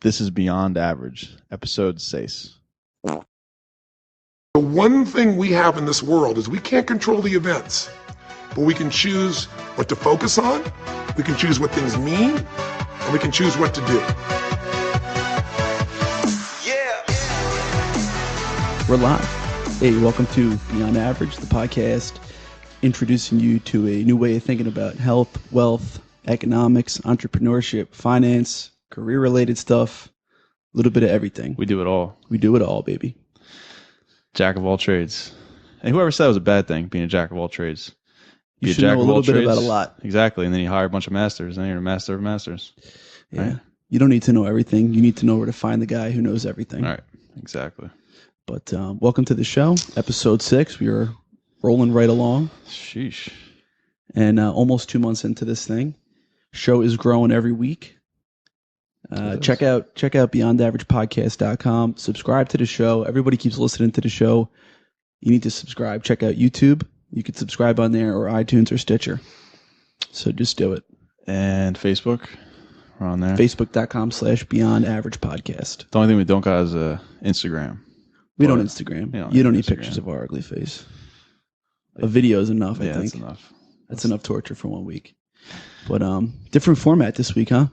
This is Beyond Average, episode 6. The one thing we have in this world is we can't control the events, but we can choose what to focus on, we can choose what things mean, and we can choose what to do. We're live. Hey, welcome to Beyond Average, the podcast introducing you to a new way of thinking about health, wealth, economics, entrepreneurship, finance, career-related stuff, a little bit of everything. We do it all. We do it all, baby. Jack of all trades. And whoever said it was a bad thing, being a jack of all trades. You should know a little bit about a lot. Exactly. And then you hire a bunch of masters, and then you're a master of masters. Yeah. Right? You don't need to know everything. You need to know where to find the guy who knows everything. All right. Exactly. But welcome to the show, episode 6. We are rolling right along. Sheesh. And almost 2 months into this thing. Show is growing every week. Check out beyondaveragepodcast.com. Subscribe to the show. Everybody keeps listening to the show. You need to subscribe. Check out YouTube. You can subscribe on there, or iTunes, or Stitcher. So just do it. And Facebook. We're on there. Facebook.com/beyondaveragepodcast. The only thing we don't got is Instagram. We don't Instagram. You don't need pictures of our ugly face. A video is enough, I think. That's enough. That's enough torture for 1 week. But different format this week, huh?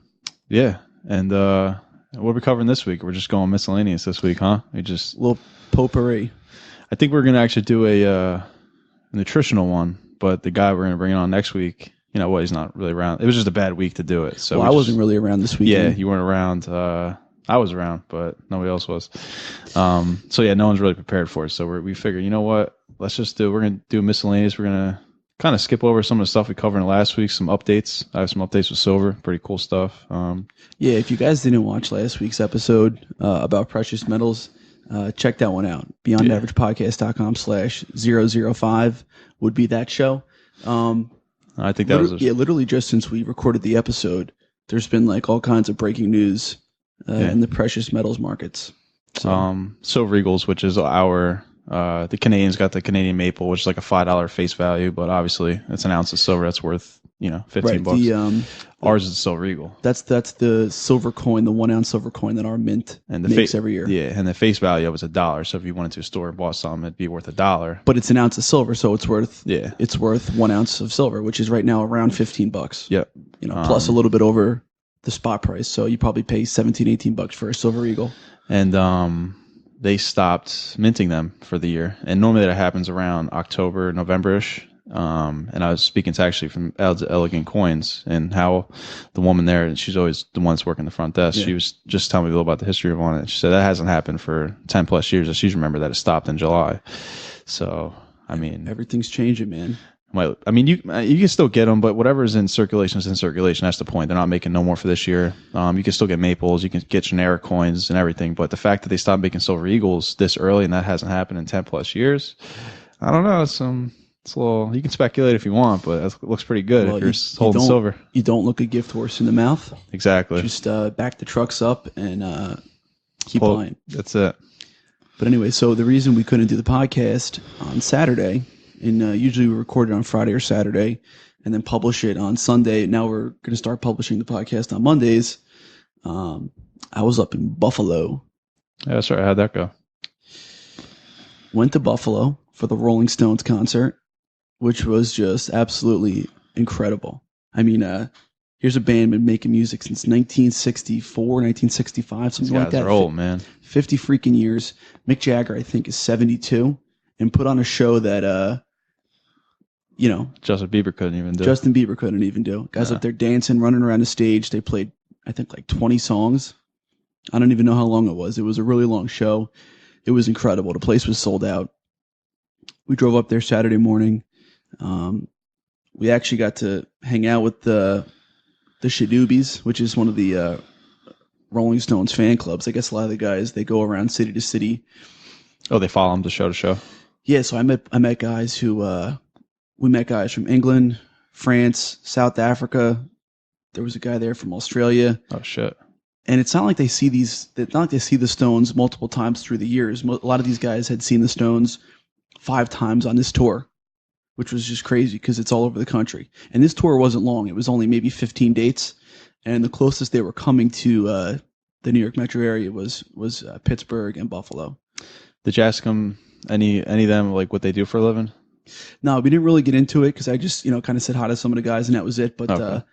Yeah. And what are we covering this week? We're just going miscellaneous this week, huh? We just a little potpourri. I think we're going to actually do a nutritional one, but the guy we're going to bring on next week, you know what, he's not really around. It was just a bad week to do it. So I wasn't really around this weekend. Yeah, you weren't around. I was around, but nobody else was. So yeah, no one's really prepared for it. So we figured, you know what, we're going to do miscellaneous. We're going to kind of skip over some of the stuff we covered in last week, some updates. I have some updates with silver, pretty cool stuff. Yeah, if you guys didn't watch last week's episode about precious metals, check that one out. BeyondAveragePodcast.com/005 would be that show. I think that was literally just since we recorded the episode, there's been like all kinds of breaking news in the precious metals markets. So. Silver Eagles, which is the Canadians got the Canadian maple, which is like a $5 face value, but obviously it's an ounce of silver that's worth, $15. Ours is the Silver Eagle. That's the silver coin, the 1 ounce silver coin that our mint makes every year. Yeah, and the face value of it's $1. So if you went into a store and bought something, it'd be worth $1. But it's an ounce of silver, so it's worth 1 ounce of silver, which is right now around $15. Yep. Plus a little bit over the spot price. So you probably pay $17-18 for a Silver Eagle. And they stopped minting them for the year. And normally that happens around October, November-ish. And I was speaking to actually from Elegant Coins, and how the woman there, and she's always the one that's working the front desk. Yeah. She was just telling me a little about the history of it. She said that hasn't happened for 10 plus years. And she's remembered that it stopped in July. So, I mean, everything's changing, man. You can still get them, but whatever is in circulation is in circulation. That's the point. They're not making no more for this year. You can still get maples. You can get generic coins and everything. But the fact that they stopped making Silver Eagles this early, and that hasn't happened in 10 plus years, I don't know. It's a little. You can speculate if you want, but it looks pretty good if you're holding silver. You don't look a gift horse in the mouth. Exactly. Just back the trucks up and keep buying. That's it. But anyway, so the reason we couldn't do the podcast on Saturday. And usually we record it on Friday or Saturday and then publish it on Sunday. Now we're going to start publishing the podcast on Mondays. I was up in Buffalo. Yeah, that's right. How'd that go? Went to Buffalo for the Rolling Stones concert, which was just absolutely incredible. I mean, here's a band been making music since 1964, 1965, something like that. These guys are old, man. 50 freaking years. Mick Jagger, I think, is 72 and put on a show that... Justin Bieber couldn't even do. Guys up there dancing, running around the stage. They played, I think, like 20 songs. I don't even know how long it was. It was a really long show. It was incredible. The place was sold out. We drove up there Saturday morning. We actually got to hang out with the Shadoobies, which is one of the Rolling Stones fan clubs. I guess a lot of the guys, they go around city to city. Oh, they follow them to show? Yeah, so I met guys who... We met guys from England, France, South Africa. There was a guy there from Australia. Oh shit! And it's not like they see the Stones multiple times through the years. A lot of these guys had seen the Stones 5 times on this tour, which was just crazy because it's all over the country. And this tour wasn't long; it was only maybe 15 dates. And the closest they were coming to the New York metro area was Pittsburgh and Buffalo. Did you ask them any of them like what they do for a living? No, we didn't really get into it because I just kind of said hi to some of the guys and that was it. But Okay.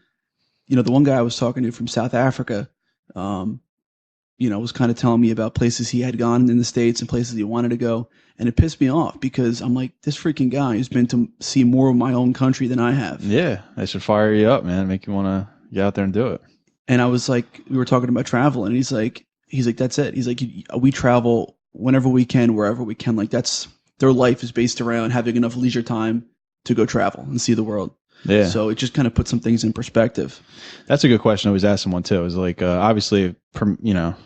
the one guy I was talking to from South Africa, was kind of telling me about places he had gone in the States and places he wanted to go. And it pissed me off because I'm like, this freaking guy has been to see more of my own country than I have. Yeah, they should fire you up, man. Make you want to get out there and do it. And I was like, we were talking about travel, and he's like, that's it. He's like, we travel whenever we can, wherever we can. Like that's their life is based around having enough leisure time to go travel and see the world. Yeah. So it just kind of puts some things in perspective. That's a good question. I was asking one too. It was like, obviously,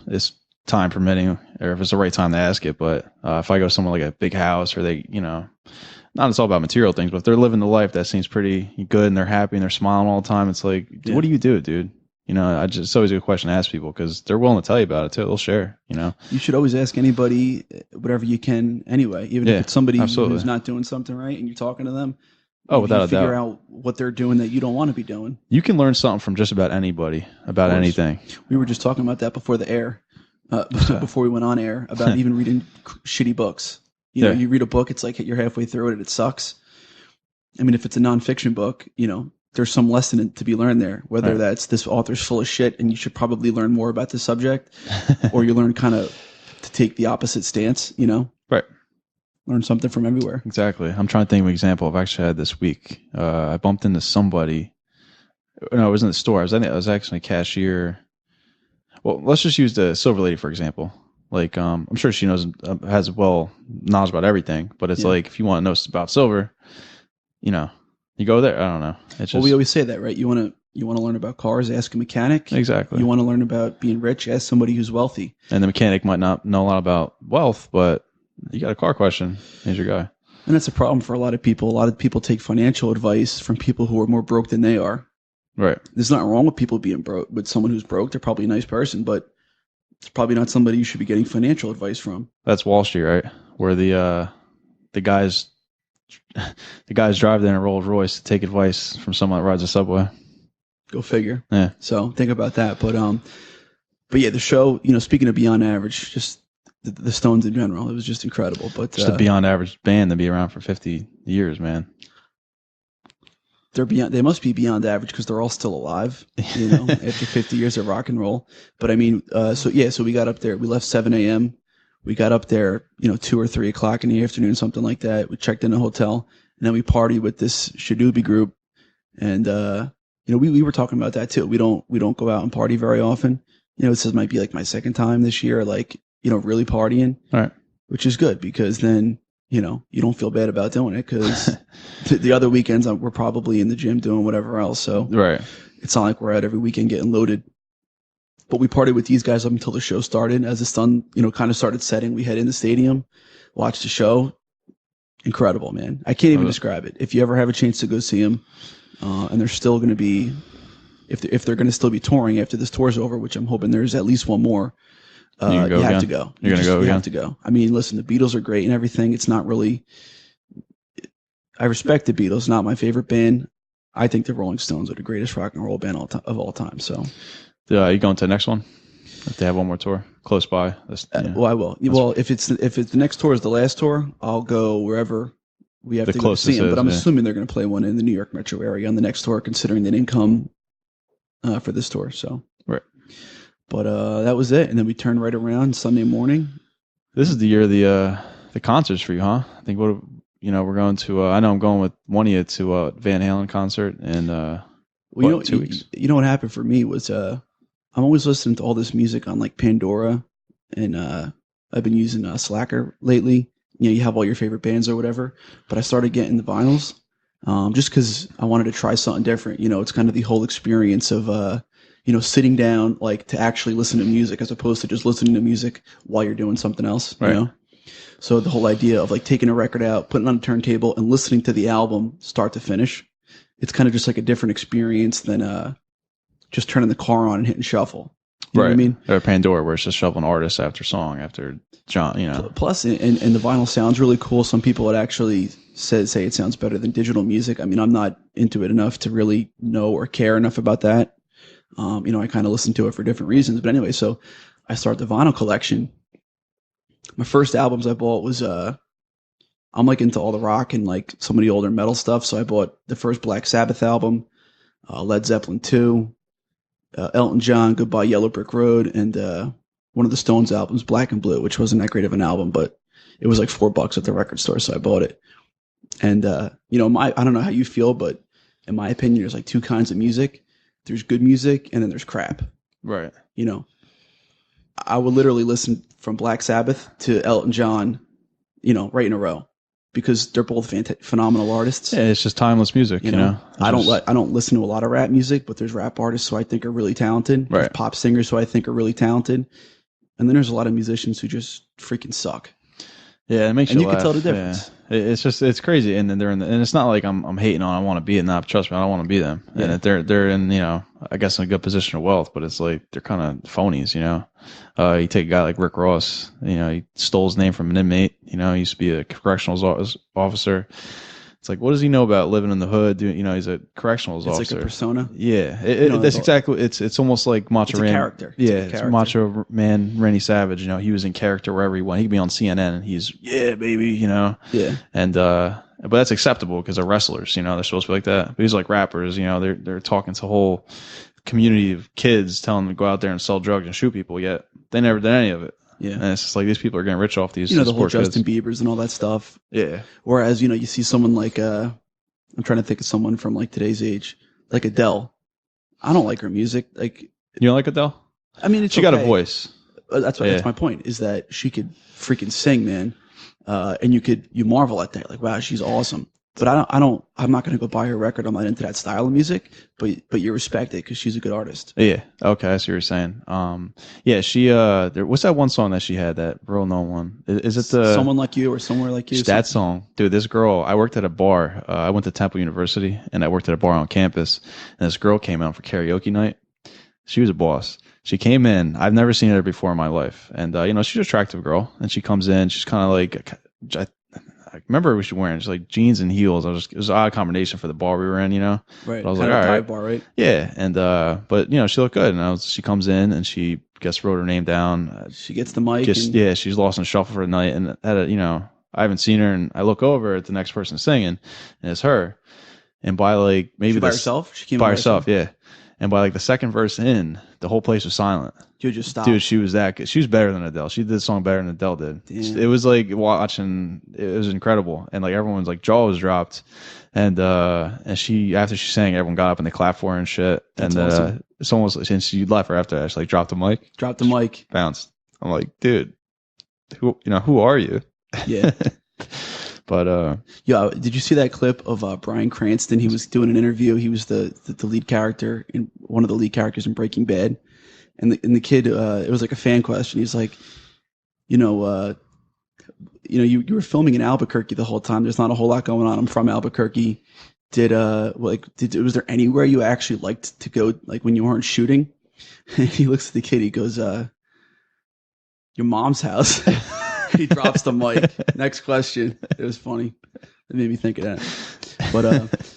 it's time permitting, or if it's the right time to ask it. But if I go somewhere like a big house, or they, not it's all about material things, but if they're living the life that seems pretty good and they're happy and they're smiling all the time, it's like, what do you do, dude? It's always a good question to ask people because they're willing to tell you about it too. They'll share. You should always ask anybody whatever you can anyway, even if it's somebody who's not doing something right and you're talking to them. Oh, without a doubt. Figure out what they're doing that you don't want to be doing. You can learn something from just about anybody about anything. We were just talking about that before the air, before we went on air, about even reading shitty books. You read a book, it's like you're halfway through it and it sucks. I mean, if it's a nonfiction book, there's some lesson to be learned there, whether that's this author's full of shit and you should probably learn more about the subject, or you learn kind of to take the opposite stance, Right. Learn something from everywhere. Exactly. I'm trying to think of an example I've actually had this week. I bumped into somebody. No, it was in the store. I was actually a cashier. Well, let's just use the Silver Lady, for example. Like, I'm sure she has knowledge about everything, but it's like, if you want to know about silver, you go there. I don't know. It's just, we always say that, right? You want to learn about cars, ask a mechanic. Exactly. You want to learn about being rich, ask somebody who's wealthy. And the mechanic might not know a lot about wealth, but you got a car question, here's your guy. And that's a problem for a lot of people. A lot of people take financial advice from people who are more broke than they are. Right. There's nothing wrong with people being broke. With someone who's broke, they're probably a nice person, but it's probably not somebody you should be getting financial advice from. That's Wall Street, right? Where the guys drive there in a Rolls Royce to take advice from someone that rides a subway. Go figure. Yeah. So think about that. But yeah, the show, speaking of beyond average, just the Stones in general, it was just incredible. But just a beyond average band to be around for 50 years, man. They must be beyond average because they're all still alive, after 50 years of rock and roll. But I mean, so we got up there. We left 7 a.m. We got up there, 2 or 3 o'clock in the afternoon, something like that. We checked in a hotel, and then we partied with this Shadoobie group. And we were talking about that too. We don't go out and party very often. This might be like my second time this year, like really partying. All right. Which is good because then you don't feel bad about doing it because the other weekends we're probably in the gym doing whatever else. So right. It's not like we're out every weekend getting loaded. But we partied with these guys up until the show started. As the sun, kind of started setting, we head in the stadium, watched the show. Incredible, man. I can't even describe it. If you ever have a chance to go see them, and they're still going to be, if they're going to still be touring after this tour's over, which I'm hoping there's at least one more, you have to go. You're going to go again? You have to go. I mean, listen, the Beatles are great and everything. It's not really, I respect the Beatles, not my favorite band. I think the Rolling Stones are the greatest rock and roll band of all time. So, you going to the next one? If they have one more tour close by, well, I will. Well, if it's the next tour is the last tour, I'll go wherever we have to go see them. But I'm assuming they're going to play one in the New York metro area on the next tour, considering they didn't come for this tour. So, right. But that was it, and then we turned right around Sunday morning. This is the year of the concerts for you, huh? I think we're going to. I know I'm going with one of you to a Van Halen concert in 2 weeks. You know what happened for me was I'm always listening to all this music on like Pandora, and I've been using Slacker lately. You have all your favorite bands or whatever, but I started getting the vinyls just because I wanted to try something different. It's kind of the whole experience of sitting down like to actually listen to music as opposed to just listening to music while you're doing something else. Right. So the whole idea of like taking a record out, putting it on a turntable, and listening to the album start to finish, it's kind of just like a different experience than just turning the car on and hitting shuffle. You know what I mean? Or Pandora, where it's just shuffling artist after song after John, Plus, and the vinyl sounds really cool. Some people would actually say it sounds better than digital music. I mean, I'm not into it enough to really know or care enough about that. I kind of listen to it for different reasons. But anyway, so I started the vinyl collection. My first albums I bought was I'm like into all the rock and like some of the older metal stuff. So I bought the first Black Sabbath album, Led Zeppelin 2, Elton John, Goodbye Yellow Brick Road, and one of the Stones albums, Black and Blue, which wasn't that great of an album, but it was like $4 at the record store, so I bought it. And you know, I don't know how you feel, but in my opinion, there's like two kinds of music. There's good music, and then there's crap. Right. You know, I would literally listen from Black Sabbath to Elton John, you know, right in a row, because they're both phenomenal artists. Yeah, it's just timeless music. You know? I don't listen to a lot of rap music, but there's rap artists who I think are really talented. Right. There's pop singers who I think are really talented, and then there's a lot of musicians who just freaking suck. Yeah, it makes and you you laugh. can tell the difference. Yeah. It's crazy, and then and it's not like I'm hating on. I want to be it. Not trust me, I don't want to be them. Yeah. And they're in, you know, I guess in a good position of wealth, but it's like they're kind of phonies. You know, you take a guy like Rick Ross. You know, he stole his name from an inmate. You know, he used to be a correctional officer. It's like, what does he know about living in the hood? You know, he's a correctional officer. It's like a persona. Yeah, that's exactly. It's almost like Macho Man. Character. It's Macho Man Randy Savage. You know, he was in character wherever he went. He could be on CNN and he's baby. You know. Yeah. And but that's acceptable because they're wrestlers. You know, they're supposed to be like that. But these like rappers. You know, they're talking to a whole community of kids, telling them to go out there and sell drugs and shoot people. Yet they never did any of it. Yeah. And it's just like these people are getting rich off these. You know, the whole Justin Bieber's and all that stuff. Yeah. Whereas, you know, you see someone like, I'm trying to think of someone from like today's age, like Adele. I don't like her music. Like, you don't like Adele? I mean, she got a voice. That's my point, is that she could freaking sing, man. And you marvel at that. Like, wow, she's awesome. But I'm not going to go buy her record. I'm not into that style of music, but you respect it because she's a good artist. Yeah. Okay. I see what you're saying. Yeah, she, what's that one song that she had, that real known one? Is it the Someone Like You or Somewhere Like You? That song, dude, this girl, I worked at a bar. I went to Temple University and I worked at a bar on campus, and this girl came out for karaoke night. She was a boss. She came in. I've never seen her before in my life. And, you know, she's an attractive girl, and she comes in, she's kind of like, I remember what she was wearing. Just like jeans and heels. It was an odd combination for the bar we were in, you know? Right. But I was kind like, of all a right. bar, right? Yeah. And, but, you know, she looked good. And she comes in and she wrote her name down. She gets the mic. She's lost in shuffle for the night. And you know, I haven't seen her. And I look over at the next person singing, and it's her. And by like maybe by herself? She came by herself, yeah. And by like the second verse in, the whole place was silent. You just stopped. Dude, she was that good. She was better than Adele. She did the song better than Adele did. Damn. It was like watching. It was incredible, and like everyone's like jaw was dropped, and she, after she sang, everyone got up and they clapped for her and shit. That's and awesome. it's almost like, since she left her after that, she like dropped the mic, bounced. I'm like, dude, who are you? Yeah. But yeah, did you see that clip of Bryan Cranston? He was doing an interview. He was the lead character, in one of the lead characters in Breaking Bad. And the kid, it was like a fan question. He's like, you were filming in Albuquerque the whole time. There's not a whole lot going on. I'm from Albuquerque. Was there anywhere you actually liked to go, like when you weren't shooting? And he looks at the kid. He goes, your mom's house. He drops the mic. Next question. It was funny. It made me think of that. But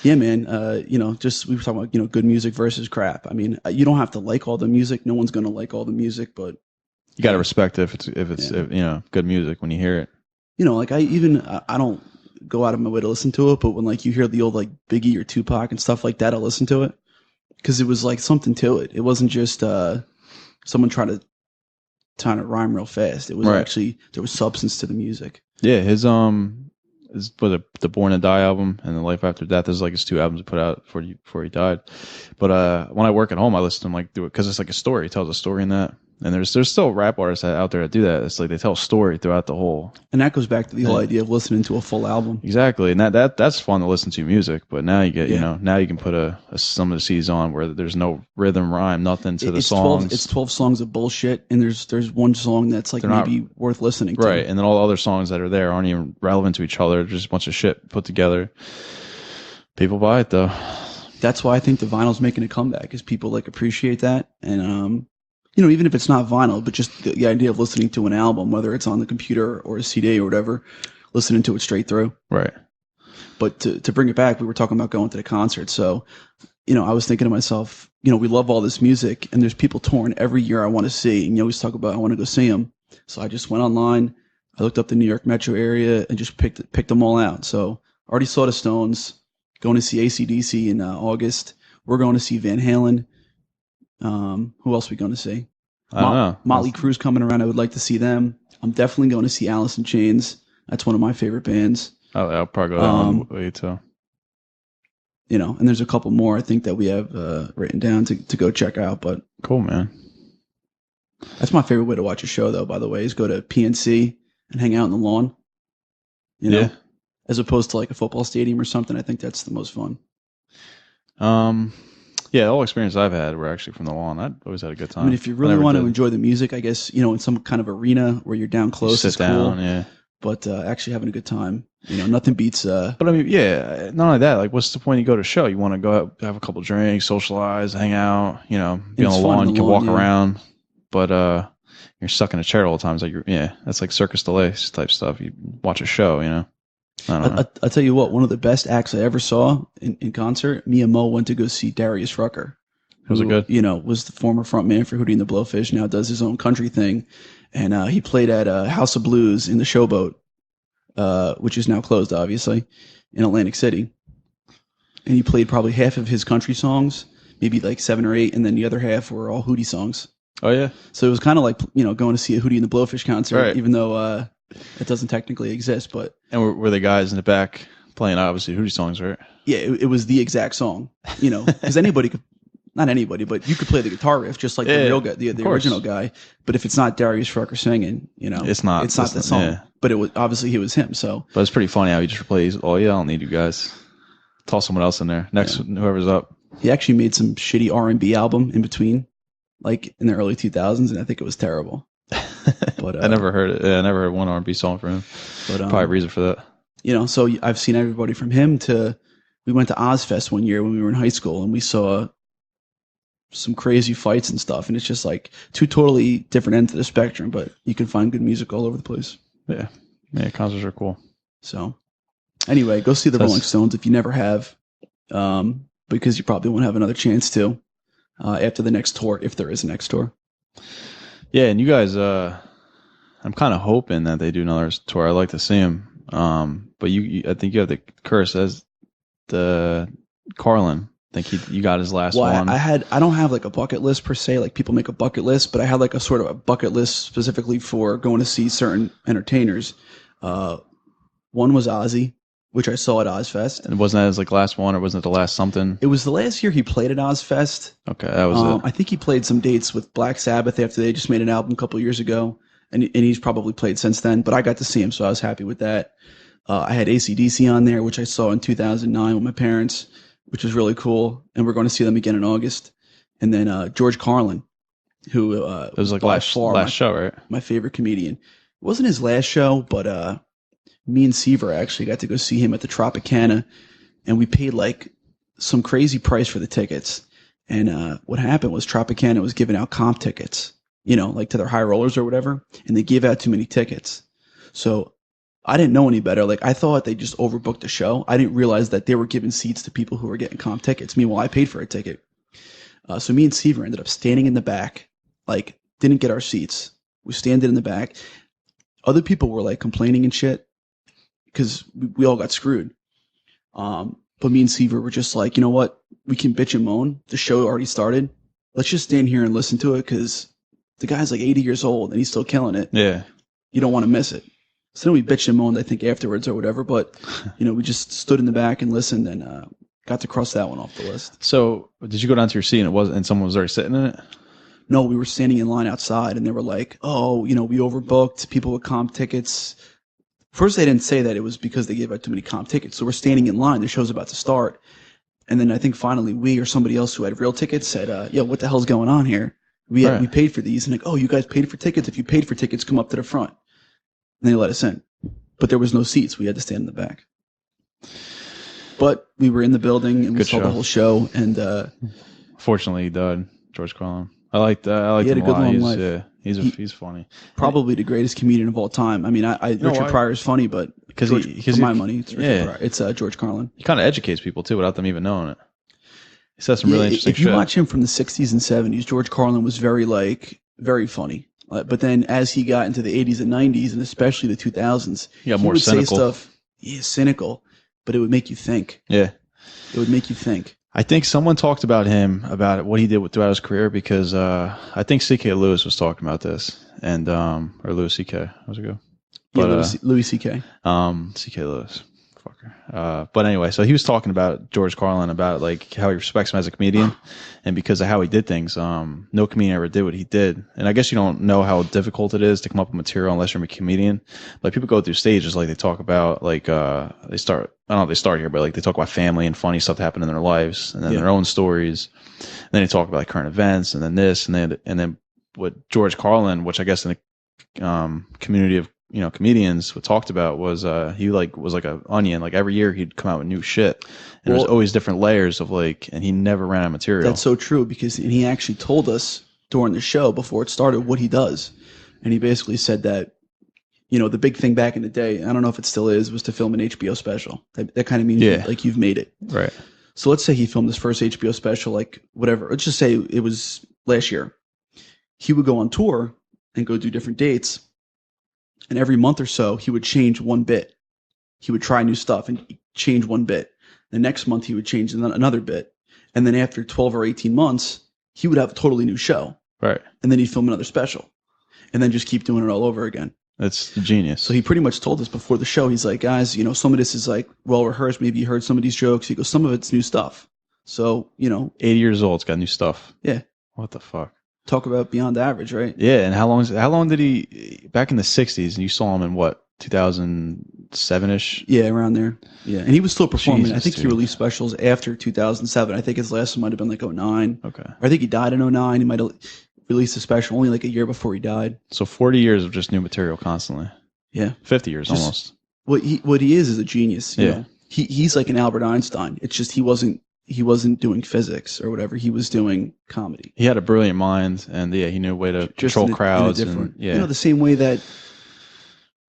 yeah, man. Just we were talking about good music versus crap. I mean, you don't have to like all the music. No one's going to like all the music, but you got to respect it if it's good music when you hear it. Like I don't go out of my way to listen to it, but when like you hear the old like Biggie or Tupac and stuff like that, I'll listen to it because it was like something to it. It wasn't just someone trying to rhyme real fast. It was actually, there was substance to the music. Yeah, his the Born to Die album and the Life After Death is like his 2 albums he put out before he died. But when I work at home, I listen to him do it because it's like a story. He tells a story in that. And there's still rap artists out there that do that. It's like they tell a story throughout the whole. And that goes back to the whole idea of listening to a full album. Exactly, and that's fun to listen to music. But now you get now you can put some of the C's on where there's no rhythm, rhyme, nothing to the songs. It's 12 songs of bullshit, and there's one song that's like maybe worth listening to. Right, and then all the other songs that are there aren't even relevant to each other. Just a bunch of shit put together. People buy it though. That's why I think the vinyl's making a comeback, because people like appreciate that, and even if it's not vinyl, but just the idea of listening to an album, whether it's on the computer or a CD or whatever, listening to it straight through. Right. But to bring it back, we were talking about going to the concert. So I was thinking to myself, we love all this music, and there's people touring every year I want to see. And you always talk about I want to go see them. So I just went online. I looked up the New York metro area and just picked them all out. So I already saw the Stones. Going to see AC/DC in August. We're going to see Van Halen. Who else are we going to see? I don't know. Motley Crue's coming around. I would like to see them. I'm definitely going to see Alice in Chains. That's one of my favorite bands. Oh, I'll probably go that one way too. And there's a couple more I think that we have written down to go check out. But cool, man. That's my favorite way to watch a show, though. By the way, is go to PNC and hang out on the lawn. Yeah. As opposed to like a football stadium or something. I think that's the most fun. Yeah, all experience I've had were actually from the lawn. I always had a good time. I mean, if you really want to enjoy the music, I guess, in some kind of arena where you're down close, sit down, cool. Yeah. But actually having a good time, nothing beats. But I mean, yeah, not only that, like, what's the point you go to a show? You want to go out, have a couple drinks, socialize, hang out, be on the lawn, you can walk around. But you're stuck in a chair all the time. It's like that's like Circus du Soleil type stuff. You watch a show, I don't know. I'll tell you what, one of the best acts I ever saw in concert, me and Mo went to go see Darius Rucker. Was it good? Was the former frontman for Hootie and the Blowfish, now does his own country thing. And he played at House of Blues in the Showboat, which is now closed, obviously, in Atlantic City. And he played probably half of his country songs, maybe like 7 or 8, and then the other half were all Hootie songs. Oh, yeah? So it was kind of like, going to see a Hootie and the Blowfish concert, right. Even though it doesn't technically exist. But were the guys in the back playing, obviously, Hootie songs, right? Yeah, it was the exact song, because anybody could. Not anybody, but you could play the guitar riff just like the real guy, the original guy. But if it's not Darius Rucker singing, it's not the song. Yeah. But it was obviously he was him. So, but it's pretty funny how he just plays. Oh yeah, I don't need you guys. Toss someone else in there. Next, whoever's up. He actually made some shitty R&B album in between, like in the early 2000s, and I think it was terrible. But I never heard it. Yeah, I never heard one R&B song from him. But probably a reason for that. So I've seen everybody from him to. We went to Ozfest one year when we were in high school, and we saw some crazy fights and stuff, and it's just like two totally different ends of the spectrum, but you can find good music all over the place. Yeah, concerts are cool. So anyway, go see the Rolling Stones if you never have, because you probably won't have another chance to after the next tour, if there is a next tour. Yeah, and you guys, I'm kind of hoping that they do another tour. I'd like to see them, but I think you have the curse as the Carlin. I think you got his last one. I don't have like a bucket list per se, like people make a bucket list, but I had like a sort of a bucket list specifically for going to see certain entertainers. One was Ozzy, which I saw at Ozfest. And wasn't that his like last one, or wasn't it the last something? It was the last year he played at Ozfest. Okay, that was it. I think he played some dates with Black Sabbath after they just made an album a couple years ago, and he's probably played since then, but I got to see him, so I was happy with that. I had AC/DC on there, which I saw in 2009 with my parents, which was really cool, and we're going to see them again in August. And then George Carlin, who it was like last show, right? My favorite comedian. It wasn't his last show, but me and Seaver actually got to go see him at the Tropicana, and we paid like some crazy price for the tickets. And what happened was Tropicana was giving out comp tickets, like to their high rollers or whatever, and they gave out too many tickets. So I didn't know any better. Like, I thought they just overbooked the show. I didn't realize that they were giving seats to people who were getting comp tickets. Meanwhile, I paid for a ticket. So me and Seaver ended up standing in the back, like, didn't get our seats. We standing in the back. Other people were, like, complaining and shit because we all got screwed. But me and Seaver were just like, you know what? We can bitch and moan. The show already started. Let's just stand here and listen to it because the guy's, like, 80 years old and he's still killing it. Yeah. You don't want to miss it. So then we bitched and moaned, I think, afterwards or whatever. But, we just stood in the back and listened and got to cross that one off the list. So did you go down to your seat and someone was already sitting in it? No, we were standing in line outside and they were like, oh, we overbooked people with comp tickets. First, they didn't say that it was because they gave out too many comp tickets. So we're standing in line. The show's about to start. And then I think finally we or somebody else who had real tickets said, yo, what the hell's going on here? We paid for these. And like, oh, you guys paid for tickets? If you paid for tickets, come up to the front. And they let us in. But there was no seats. We had to stand in the back. But we were in the building and we saw the whole show. And fortunately, he died, George Carlin. I liked him a good lot. Long life. Yeah, he's funny. Probably the greatest comedian of all time. I mean, Richard Pryor is funny, but for my money, it's George Carlin. He kind of educates people too without them even knowing it. He said some really interesting If you shit. watch him from the 60s and 70s, George Carlin was very funny. But then as he got into the 80s and 90s, and especially the 2000s, he got he more would cynical. say stuff, cynical, but it would make you think. Yeah. It would make you think. I think someone talked about him, about what he did throughout his career, because I think C.K. Lewis was talking about this, and or Louis C.K. How's it go? But, Louis C.K. C.K. Lewis. Fucker. But anyway, so he was talking about George Carlin, about like how he respects him as a comedian, and because of how he did things, no comedian ever did what he did. And I guess you don't know how difficult it is to come up with material unless you're a comedian. Like people go through stages, like they talk about like they start. I don't know if they start here, but like they talk about family and funny stuff that happened in their lives, and then their own stories. And then they talk about like current events, and then this, and then what George Carlin, which I guess in the community of comedians what talked about was he was like an onion. Like every year he'd come out with new shit, and there's always different layers of like, and he never ran out of material. That's so true, because he actually told us during the show before it started what he does, and he basically said that the big thing back in the day, I don't know if it still is, was to film an HBO special. That kind of means like you've made it, right? So let's say he filmed his first HBO special, like whatever. Let's just say it was last year. He would go on tour and go do different dates. And every month or so, he would change one bit. He would try new stuff and change one bit. The next month, he would change another bit. And then after 12 or 18 months, he would have a totally new show. Right. And then he'd film another special. And then just keep doing it all over again. That's genius. So he pretty much told us before the show, he's like, guys, some of this is like well rehearsed. Maybe you heard some of these jokes. He goes, some of it's new stuff. So, 80 years old, it's got new stuff. Yeah. What the fuck? Talk about beyond average, right? Yeah, and how long did he, back in the 60s, and you saw him in what, 2007-ish? Yeah, around there. Yeah, and he was still performing. Jesus, I think he released specials after 2007. I think his last one might have been like 09. Okay. Or I think he died in 09. He might have released a special only like a year before he died. So 40 years of just new material constantly. Yeah. 50 years almost. What he is a genius. You know? He's like an Albert Einstein. It's just he wasn't doing physics or whatever. He was doing comedy. He had a brilliant mind, and he knew a way to control crowds. And, the same way that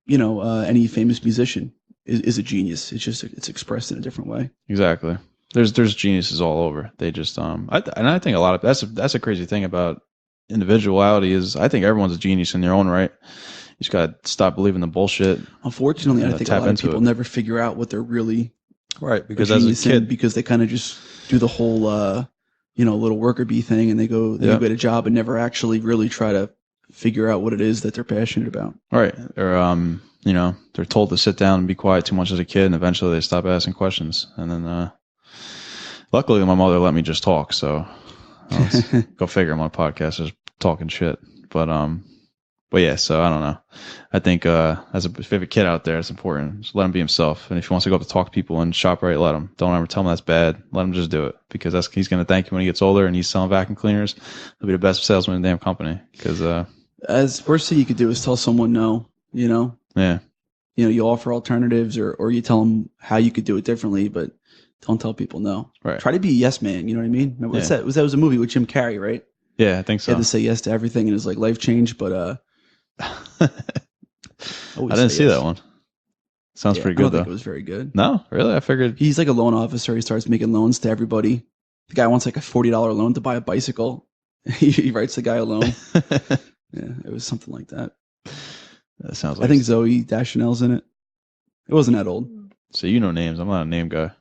any famous musician is a genius. It's just it's expressed in a different way. Exactly. There's geniuses all over. They just I think a lot of that's a crazy thing about individuality is I think everyone's a genius in their own right. You just gotta stop believing the bullshit. Unfortunately, I think a lot of people never figure out what they're really right, because as a kid, because they kind of just do the whole little worker bee thing, and they go get a job and never actually really try to figure out what it is that they're passionate about. Right. Or they're told to sit down and be quiet too much as a kid, and eventually they stop asking questions. And then luckily my mother let me just talk, so go figure, I'm on a podcast just talking shit. But yeah, so I don't know. I think as a favorite kid out there, it's important. Just let him be himself. And if he wants to go up to talk to people and shop right, let him. Don't ever tell him that's bad. Let him just do it, because he's going to thank you when he gets older and he's selling vacuum cleaners. He'll be the best salesman in the damn company. Because as worst thing you could do is tell someone no. Yeah. You offer alternatives, or you tell them how you could do it differently, but don't tell people no. Right. Try to be a yes man. You know what I mean? Remember that was a movie with Jim Carrey, right? Yeah, I think so. He had to say yes to everything, and his life changed. But I didn't see that one. Sounds pretty good, I don't though. think it was very good. No, really? I figured he's like a loan officer. He starts making loans to everybody. The guy wants like a $40 loan to buy a bicycle. He writes the guy a loan. Yeah, it was something like that. That sounds like. I think Zoe Deschanel's in it. It wasn't that old. So names. I'm not a name guy.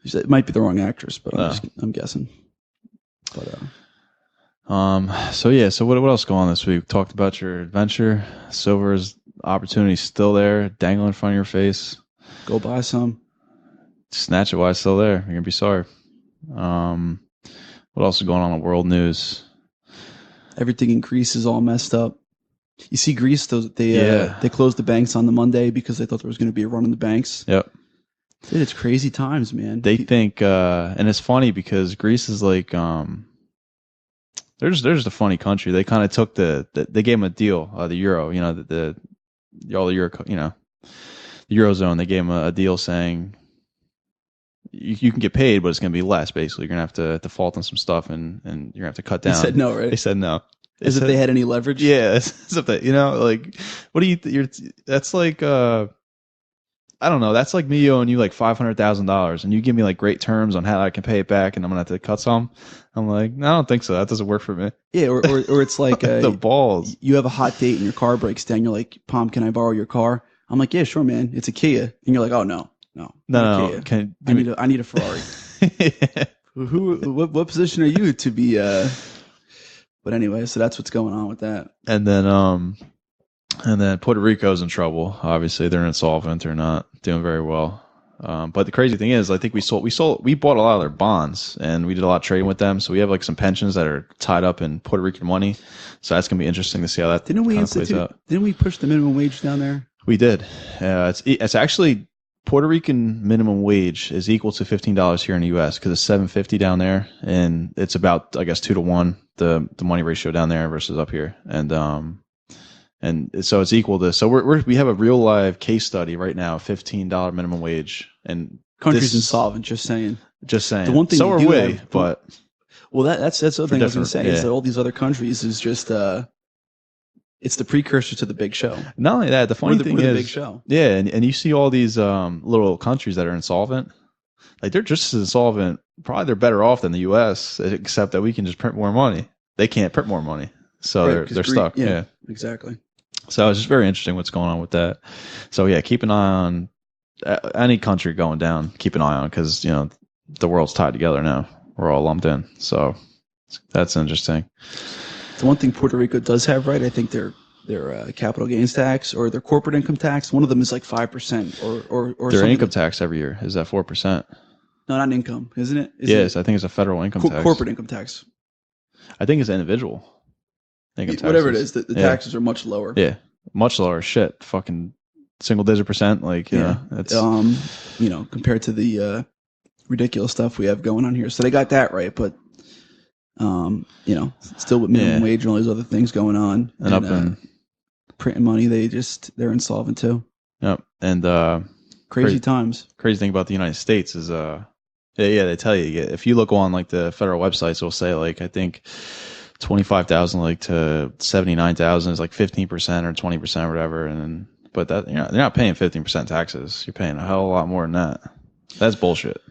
It might be the wrong actress, but I'm guessing. But So what else going on this week? We talked about your adventure. Silver's opportunity still there, dangling in front of your face. Go buy some. Snatch it while it's still there. You're gonna be sorry. What else is going on in world news? Everything in Greece is all messed up. You see, Greece, they closed the banks on the Monday because they thought there was going to be a run on the banks. Yep. Dude, it's crazy times, man. They think, and it's funny because Greece is like, they're just a funny country. They kind of took they gave them a deal, the euro, the euro, the Eurozone. They gave them a deal saying you can get paid, but it's going to be less. Basically, you're going to have to default on some stuff, and you're going to have to cut down. They said no, right? They said no. As if they had any leverage. Yeah, as if they, like, what do you? That's like, I don't know. That's like me owing you like $500,000, and you give me like great terms on how I can pay it back, and I'm gonna have to cut some. I'm like, no, I don't think so. That doesn't work for me. Yeah, or it's like the balls. You have a hot date and your car breaks down. You're like, Pom, can I borrow your car? I'm like, yeah, sure, man. It's a Kia, and you're like, oh no, no. Kia. I need a Ferrari. What position are you to be? But anyway, so that's what's going on with that. And then Puerto Rico's in trouble. Obviously, they're insolvent. They're not doing very well. But the crazy thing is, I think we bought a lot of their bonds, and we did a lot of trading with them. So we have like some pensions that are tied up in Puerto Rican money. So that's gonna be interesting to see how that plays out. Didn't we push the minimum wage down there? We did. It's actually Puerto Rican minimum wage is equal to $15 here in the U.S. because it's $7.50 down there, and it's about, I guess, 2 to 1 the money ratio down there versus up here, and so it's equal to. So we have a real live case study right now, $15 minimum wage, and country's insolvent. Just saying. The one thing so are we, but well, that's the other thing I was going to say is that all these other countries is just it's the precursor to the big show. Not only that, the funny thing is, the big show. Yeah, and you see all these little countries that are insolvent. Like they're just as insolvent. Probably they're better off than the U.S. except that we can just print more money. They can't print more money, so they're stuck. Yeah, exactly. So it's just very interesting what's going on with that. So yeah, keep an eye on any country going down. Keep an eye on because the world's tied together now. We're all lumped in. So that's interesting. The one thing Puerto Rico does have right, I think their capital gains tax or their corporate income tax. One of them is like 5% or their income tax every year is at 4%. No, not income, isn't it? Yes, I think it's a federal income tax. Corporate income tax. I think it's individual income tax. Whatever it is, the taxes are much lower. Yeah, much lower. Shit, fucking single-digit percent. Like, that's compared to the ridiculous stuff we have going on here. So they got that right, but still with minimum wage and all these other things going on, and up in printing money, they're insolvent too. Yep, and crazy times. Crazy thing about the United States is they tell you if you look on like the federal websites, it'll say like I think 25,000 like to 79,000 is like 15% or 20% or whatever, but that they're not paying 15% taxes. You're paying a hell of a lot more than that. That's bullshit.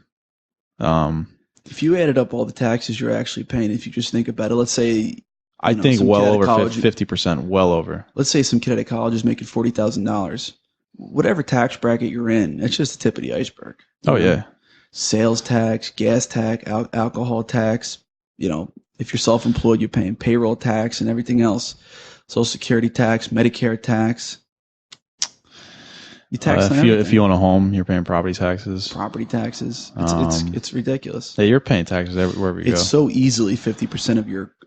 If you added up all the taxes you're actually paying, if you just think about it, let's say I think well over 50%, well over. Let's say some kid at a college is making $40,000. Whatever tax bracket you're in, that's just the tip of the iceberg. Oh yeah. Sales tax, gas tax, alcohol tax. If you're self-employed, you're paying payroll tax and everything else. Social Security tax, Medicare tax. You tax if you own a home, you're paying property taxes. It's ridiculous. Yeah, you're paying taxes wherever you go. It's so easily 50%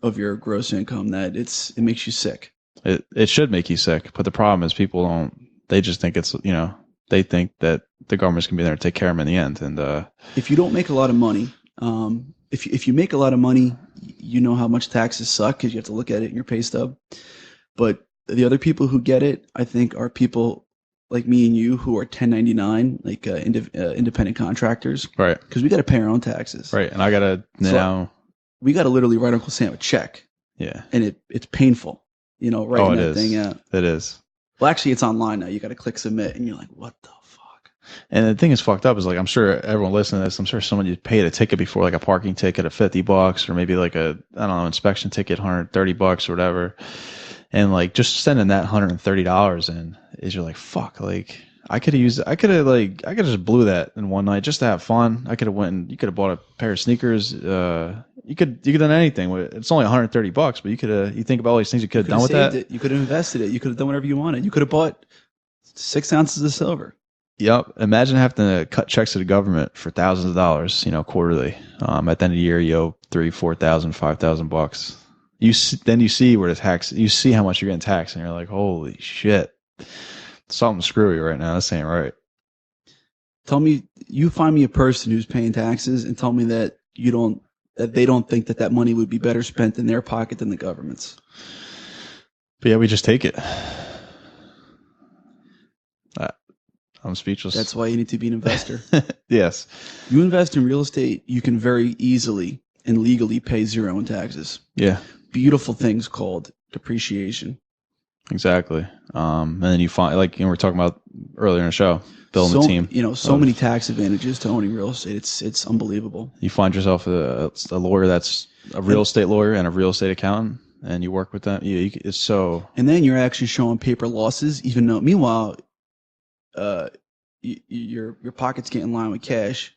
of your gross income that it makes you sick. It should make you sick, but the problem is people don't. They just think it's they think that the government's gonna be there to take care of them in the end. And if you don't make a lot of money, if you make a lot of money, you know how much taxes suck because you have to look at it in your pay stub. But the other people who get it, I think, are people like me and you who are 1099, like independent contractors, right? Because we got to pay our own taxes, right? And I gotta we got to literally write Uncle Sam a check, and it's painful, writing that thing out. It is. Well, actually, it's online now. You got to click submit, and you're like, what the fuck? And the thing is fucked up is like I'm sure everyone listening to this, I'm sure someone you paid a ticket before, like a parking ticket of $50, or maybe like inspection ticket $130 or whatever. And like just sending that $130 in is you're like, fuck, like I could have just blew that in one night just to have fun. You could have bought a pair of sneakers. You could have done anything with it. It's only $130, but you think about all these things you could have done with that. You could have invested it. You could have done whatever you wanted. You could have bought 6 ounces of silver. Yep. Imagine having to cut checks to the government for thousands of dollars, quarterly. At the end of the year, you owe $3,000, $4,000, $5,000. Then you see where the tax. You see how much you're getting taxed, and you're like, "Holy shit, something's screwy right now. This ain't right." Tell me, you find me a person who's paying taxes, and tell me that they don't think that money would be better spent in their pocket than the government's. But yeah, we just take it. I'm speechless. That's why you need to be an investor. Yes, you invest in real estate, you can very easily and legally pay zero in taxes. Yeah. Beautiful things called depreciation. Exactly. And then you find, like, we were talking about earlier in the show, building a team. So many tax advantages to owning real estate. It's unbelievable. You find yourself a lawyer that's a real estate lawyer and a real estate accountant, and you work with them. It's so. And then you're actually showing paper losses, even though, meanwhile, your pockets get in line with cash,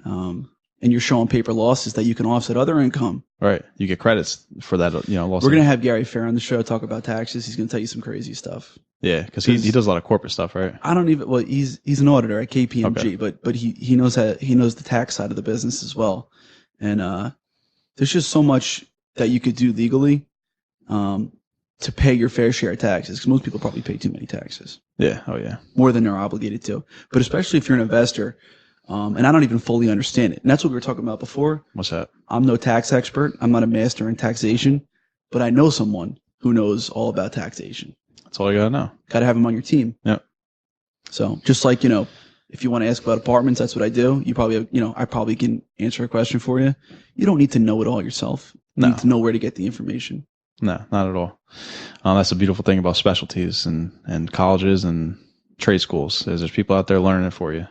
and you're showing paper losses that you can offset other income. Right. You get credits for that, loss. We're going to have Gary Fair on the show talk about taxes. He's going to tell you some crazy stuff. Yeah, because he does a lot of corporate stuff, right? I don't even. Well, he's an auditor at KPMG, Okay. but he knows the tax side of the business as well. And there's just so much that you could do legally to pay your fair share of taxes, because most people probably pay too many taxes. Yeah. Oh yeah. More than they're obligated to. But especially if you're an investor, and I don't even fully understand it. And that's what we were talking about before. What's that? I'm no tax expert. I'm not a master in taxation, but I know someone who knows all about taxation. That's all you gotta know. Got to have them on your team. Yep. So just like, if you want to ask about apartments, that's what I do. You probably, I probably can answer a question for you. You don't need to know it all yourself. You need to know where to get the information. No, not at all. That's the beautiful thing about specialties and colleges and trade schools is there's people out there learning it for you.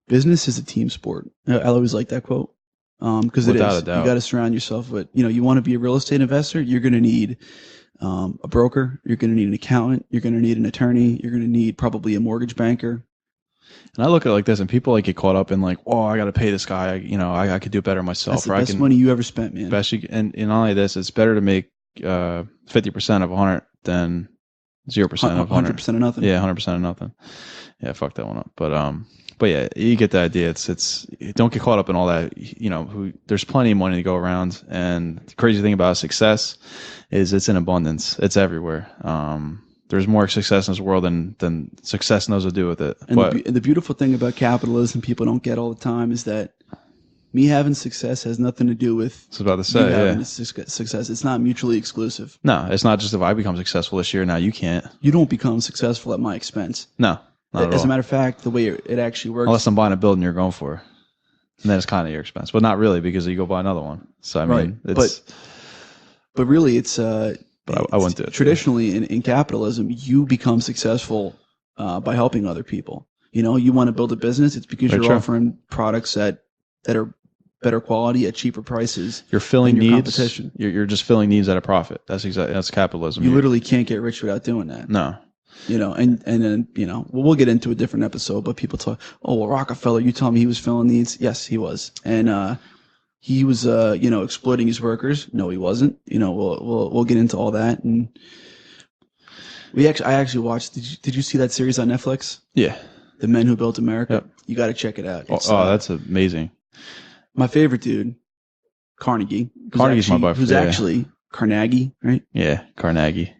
Business is a team sport. I always like that quote. Because it is. You got to surround yourself with, you want to be a real estate investor, you're going to need a broker, you're going to need an accountant, you're going to need an attorney, you're going to need probably a mortgage banker. And I look at it like this, and people like get caught up in like, oh, I got to pay this guy. I could do it better myself. That's the best money you ever spent, man. And not only this, it's better to make 50% of 100 than 0% of 100. 100% of nothing. Yeah, 100% of nothing. Yeah, fuck that one up. But yeah, you get the idea. It's don't get caught up in all that. There's plenty of money to go around, and the crazy thing about success is it's in abundance. It's everywhere. There's more success in this world than success knows what to do with it. And the beautiful thing about capitalism people don't get all the time is that me having success has nothing to do with I was about to say, having success. It's not mutually exclusive. No, it's not just if I become successful this year, now you can't. You don't become successful at my expense. No, not at As all. a matter of fact, the way it actually works. Unless I'm buying a building you're going for. And then it's kind of your expense. But not really, because you go buy another one. So, I mean, it's... But really, it's... But I wouldn't do it. Traditionally, in capitalism, you become successful by helping other people. You want to build a business, it's because you're offering products that are better quality at cheaper prices. You're filling needs. Competition. You're just filling needs at a profit. That's capitalism. You literally can't get rich without doing that. No. And then, we'll get into a different episode, but people talk, oh, well, Rockefeller, you tell me he was filling needs? Yes, he was. And he was, exploiting his workers. No, he wasn't. We'll get into all that. And I actually watched, did you see that series on Netflix? Yeah. The Men Who Built America? Yep. You got to check it out. That's amazing. My favorite dude, Carnegie. Carnegie's my boy. Who's actually Carnegie, right? Yeah, Carnegie.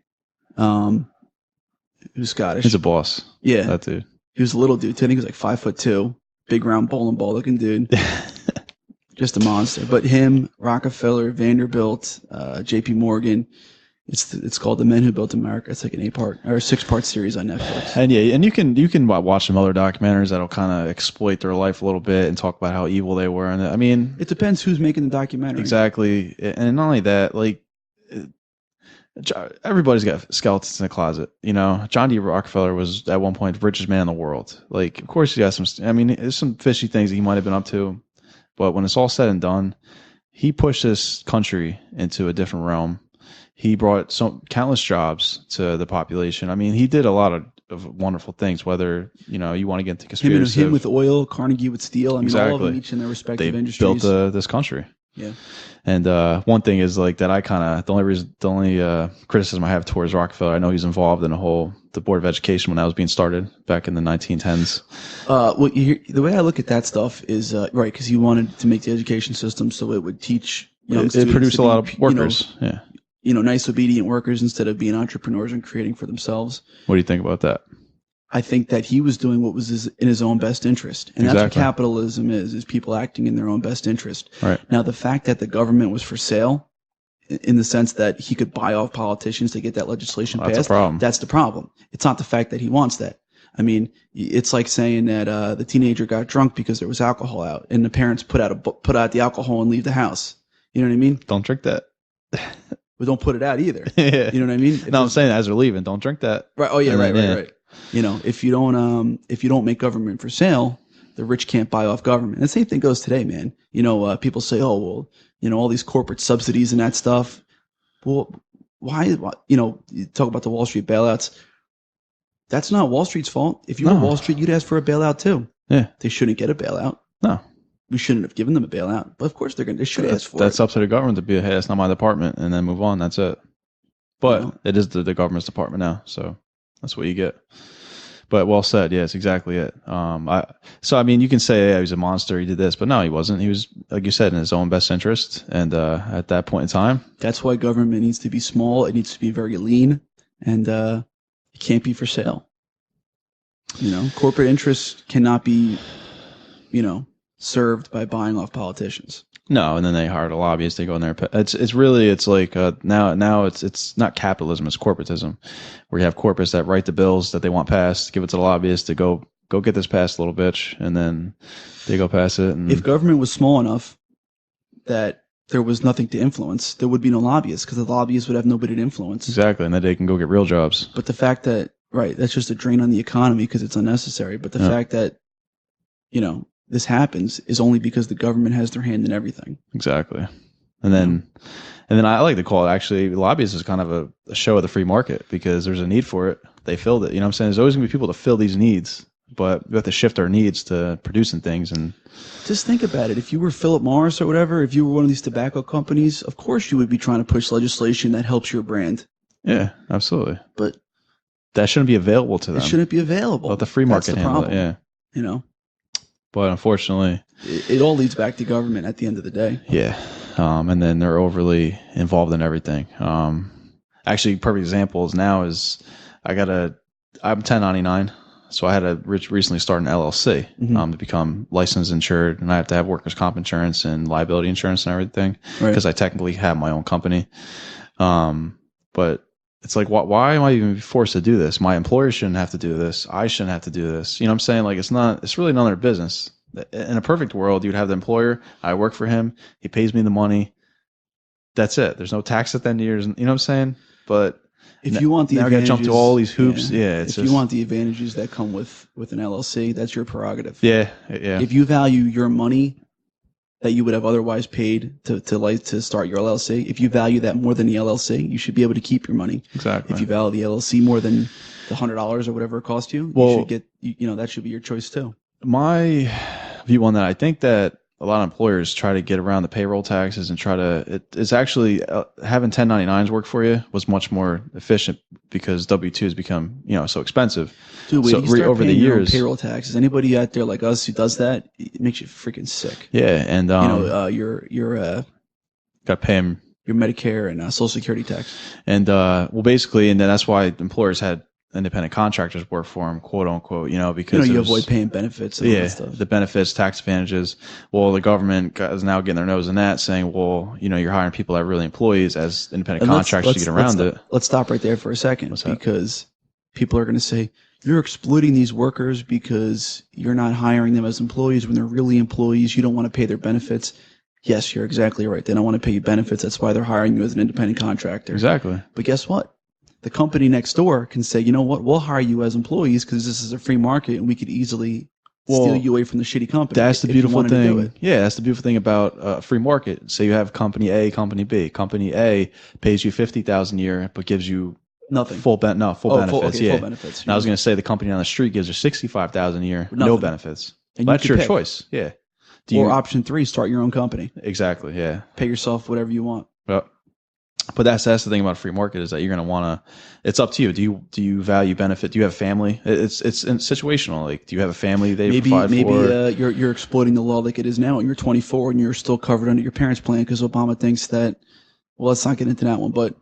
Who's Scottish. He's a boss. Yeah. That dude. He was a little dude too. I think he was like 5'2", big round bowling ball looking dude. Just a monster. But him, Rockefeller, Vanderbilt, JP Morgan, it's called The Men Who Built America. It's like an 8-part or a 6-part series on Netflix. And you can watch some other documentaries that'll kind of exploit their life a little bit and talk about how evil they were. And I mean, it depends who's making the documentary. Exactly. And not only that, like, everybody's got skeletons in the closet. John D. Rockefeller was at one point the richest man in the world. Like, of course, he got there's some fishy things that he might have been up to, but when it's all said and done, he pushed this country into a different realm. He brought countless jobs to the population. I mean, he did a lot of wonderful things, whether, you want to get into conspiracy. Him with oil, Carnegie with steel. I mean, exactly. all of them each in their respective they industries. built this country. Yeah. And one thing is like that the only criticism I have towards Rockefeller, I know he's involved in the Board of Education when that was being started back in the 1910s. The way I look at that stuff is, right, because he wanted to make the education system so it would teach young students. It produced a lot of workers. Nice, obedient workers instead of being entrepreneurs and creating for themselves. What do you think about that? I think that he was doing what was in his own best interest. And that's what capitalism is people acting in their own best interest. Right. Now, the fact that the government was for sale, in the sense that he could buy off politicians to get that legislation passed, that's the problem. It's not the fact that he wants that. I mean, it's like saying that the teenager got drunk because there was alcohol out, and the parents put out the alcohol and leave the house. You know what I mean? Don't drink that. but don't put it out either. Yeah. You know what I mean? No, I'm saying as they're leaving, don't drink that. Right. Oh yeah. Right. You know, if you don't make government for sale, the rich can't buy off government. And the same thing goes today, man. You know, people say, oh, well, you know, all these corporate subsidies and that stuff. Well, why, you know, you talk about the Wall Street bailouts. That's not Wall Street's fault. If you were Wall Street, you'd ask for a bailout too. Yeah. They shouldn't get a bailout. No. We shouldn't have given them a bailout. But of course they should ask for it. That's up to the government to be, hey, that's not my department, and then move on. That's it. But it is the government's department now. So that's what you get. But well said. Yeah, it's exactly it. So, I mean, you can say, yeah, he was a monster. He did this. But no, he wasn't. He was, like you said, in his own best interest. And at that point in time. That's why government needs to be small. It needs to be very lean. And it can't be for sale. You know, corporate interests cannot be, you know, served by buying off politicians. No, and then they hired a lobbyist. They go in there. It's really like now it's not capitalism. It's corporatism, where you have corporates that write the bills that they want passed, give it to the lobbyist to go get this passed, little bitch, and then they go pass it. And if government was small enough that there was nothing to influence, there would be no lobbyists because the lobbyists would have nobody to influence. Exactly, and then they can go get real jobs. But the fact that that's just a drain on the economy because it's unnecessary. But the fact that, you know, this happens is only because the government has their hand in everything. Exactly. And then I like to call it, actually, lobbyists is kind of a show of the free market because there's a need for it. They filled it. You know what I'm saying? There's always going to be people to fill these needs, but we have to shift our needs to producing things. And just think about it. If you were Philip Morris or whatever, if you were one of these tobacco companies, of course you would be trying to push legislation that helps your brand. Yeah, absolutely. But that shouldn't be available to them. It shouldn't be available. Let the free market handle it. Yeah. You know? But unfortunately, it all leads back to government at the end of the day. Yeah. And then they're overly involved in everything. Actually, perfect examples now is I'm 1099. So I had to recently start an LLC to become licensed, insured, and I have to have workers' comp insurance and liability insurance and everything because I technically have my own company. But it's like, why am I even forced to do this? My employer shouldn't have to do this. I shouldn't have to do this. You know what I'm saying? Like, it's really none of their business. In a perfect world, you'd have the employer. I work for him. He pays me the money. That's it. There's no tax at the end of years. You know what I'm saying? But if you want the now I got to jump through all these hoops. If you want the advantages that come with an LLC, that's your prerogative. Yeah. If you value your money that you would have otherwise paid to start your LLC, if you value that more than the LLC, you should be able to keep your money. Exactly. If you value the LLC more than the $100 or whatever it cost you, you should get, that should be your choice too. My view on that, I think that a lot of employers try to get around the payroll taxes and it's actually having 1099s work for you was much more efficient because W-2 has become, so expensive. Dude, wait, so over the years, payroll taxes. Anybody out there like us who does that, it makes you freaking sick. Yeah, and your got to pay them your Medicare and Social Security tax. And basically, and then that's why employers had independent contractors work for them, quote unquote, because you avoid paying benefits and all that stuff. The benefits, tax advantages. Well, the government is now getting their nose in that, saying, well, you're hiring people that are really employees as independent contractors to get around it. Let's stop right there for a second because people are going to say, you're exploiting these workers because you're not hiring them as employees when they're really employees. You don't want to pay their benefits. Yes, you're exactly right. They don't want to pay you benefits. That's why they're hiring you as an independent contractor. Exactly. But guess what? The company next door can say, you know what, we'll hire you as employees because this is a free market and we could easily steal you away from the shitty company. That's the beautiful thing. Yeah, that's the beautiful thing about a free market. So you have company A, company B. Company A pays you $50,000 a year but gives you nothing. Full benefits. Full benefits. And I was going to say the company on the street gives you $65,000 a year, no benefits. And that's your choice. Yeah. Option 3, start your own company. Exactly. Yeah. Pay yourself whatever you want. Yep. But that's the thing about a free market is that you're going to want to. It's up to you. Do you value benefit? Do you have family? It's situational. Like, do you have a family they provide for? Maybe you're exploiting the law like it is now, and you're 24 and you're still covered under your parents' plan because Obama thinks that. Well, let's not get into that one, but